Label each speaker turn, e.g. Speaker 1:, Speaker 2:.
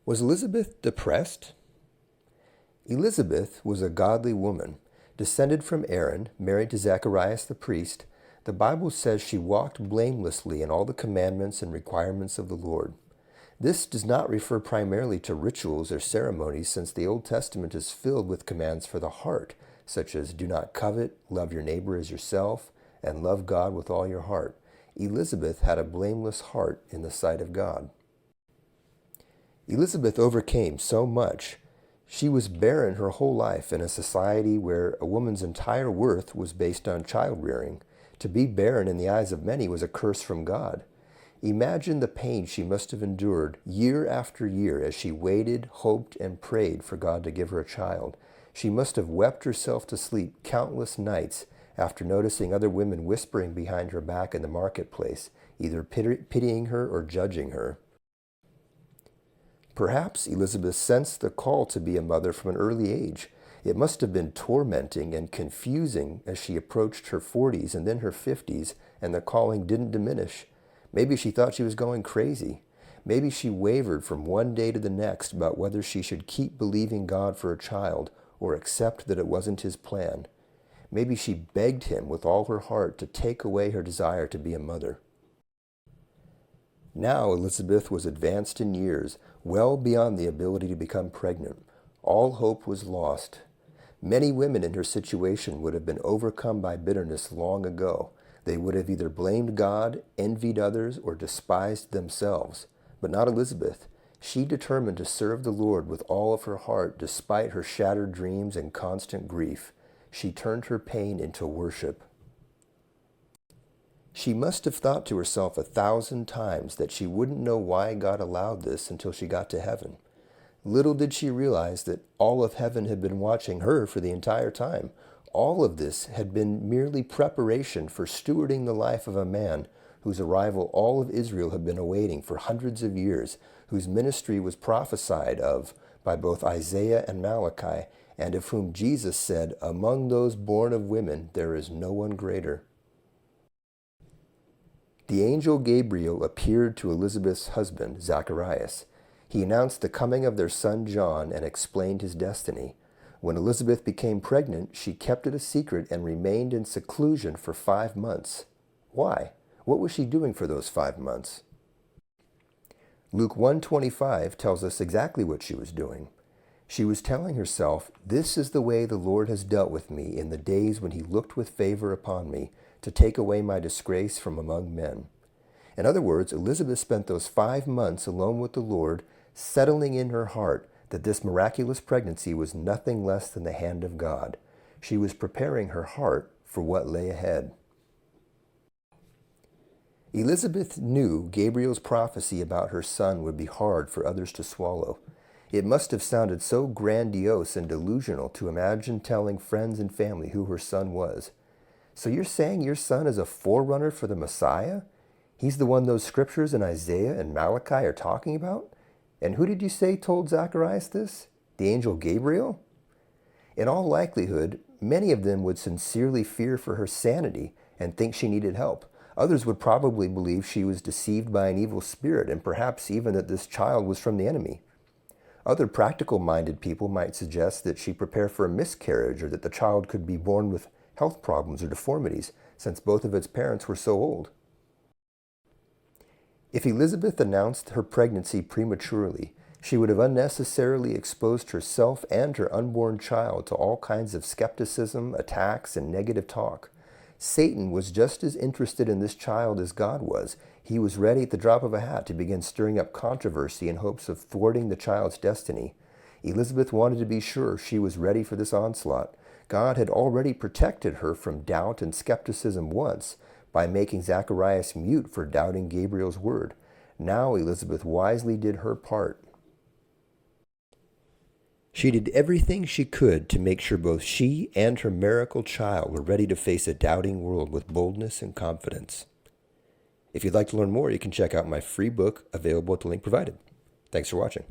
Speaker 1: Was Elizabeth depressed? Elizabeth was a godly woman, descended from Aaron, married to Zacharias the priest. The Bible says she walked blamelessly in all the commandments and requirements of the Lord. This does not refer primarily to rituals or ceremonies, since the Old Testament is filled with commands for the heart, such as do not covet, love your neighbor as yourself, and love God with all your heart. Elizabeth had a blameless heart in the sight of God. Elizabeth overcame so much. She was barren her whole life in a society where a woman's entire worth was based on child-rearing. To be barren in the eyes of many was a curse from God. Imagine the pain she must have endured year after year as she waited, hoped, and prayed for God to give her a child. She must have wept herself to sleep countless nights after noticing other women whispering behind her back in the marketplace, either pitying her or judging her. Perhaps Elizabeth sensed the call to be a mother from an early age. It must have been tormenting and confusing as she approached her 40s and then her 50s, and the calling didn't diminish. Maybe she thought she was going crazy. Maybe she wavered from one day to the next about whether she should keep believing God for a child or accept that it wasn't His plan. Maybe she begged Him with all her heart to take away her desire to be a mother. Now Elizabeth was advanced in years, well beyond the ability to become pregnant. All hope was lost. Many women in her situation would have been overcome by bitterness long ago. They would have either blamed God, envied others, or despised themselves. But not Elizabeth. She determined to serve the Lord with all of her heart despite her shattered dreams and constant grief. She turned her pain into worship. She must have thought to herself 1,000 times that she wouldn't know why God allowed this until she got to heaven. Little did she realize that all of heaven had been watching her for the entire time. All of this had been merely preparation for stewarding the life of a man whose arrival all of Israel had been awaiting for hundreds of years, whose ministry was prophesied of by both Isaiah and Malachi, and of whom Jesus said, "Among those born of women there is no one greater." The angel Gabriel appeared to Elizabeth's husband, Zacharias. He announced the coming of their son John and explained his destiny. When Elizabeth became pregnant, she kept it a secret and remained in seclusion for 5 months. Why? What was she doing for those 5 months? Luke 1:25 tells us exactly what she was doing. She was telling herself, "This is the way the Lord has dealt with me in the days when He looked with favor upon me, to take away my disgrace from among men." In other words, Elizabeth spent those 5 months alone with the Lord, settling in her heart that this miraculous pregnancy was nothing less than the hand of God. She was preparing her heart for what lay ahead. Elizabeth knew Gabriel's prophecy about her son would be hard for others to swallow. It must have sounded so grandiose and delusional to imagine telling friends and family who her son was. "So you're saying your son is a forerunner for the Messiah? He's the one those scriptures in Isaiah and Malachi are talking about? And who did you say told Zacharias this? The angel Gabriel?" In all likelihood, many of them would sincerely fear for her sanity and think she needed help. Others would probably believe she was deceived by an evil spirit, and perhaps even that this child was from the enemy. Other practical-minded people might suggest that she prepare for a miscarriage, or that the child could be born with health problems or deformities, since both of its parents were so old. If Elizabeth announced her pregnancy prematurely, she would have unnecessarily exposed herself and her unborn child to all kinds of skepticism, attacks, and negative talk. Satan was just as interested in this child as God was. He was ready at the drop of a hat to begin stirring up controversy in hopes of thwarting the child's destiny. Elizabeth wanted to be sure she was ready for this onslaught. God had already protected her from doubt and skepticism once by making Zacharias mute for doubting Gabriel's word. Now Elizabeth wisely did her part. She did everything she could to make sure both she and her miracle child were ready to face a doubting world with boldness and confidence. If you'd like to learn more, you can check out my free book available at the link provided. Thanks for watching.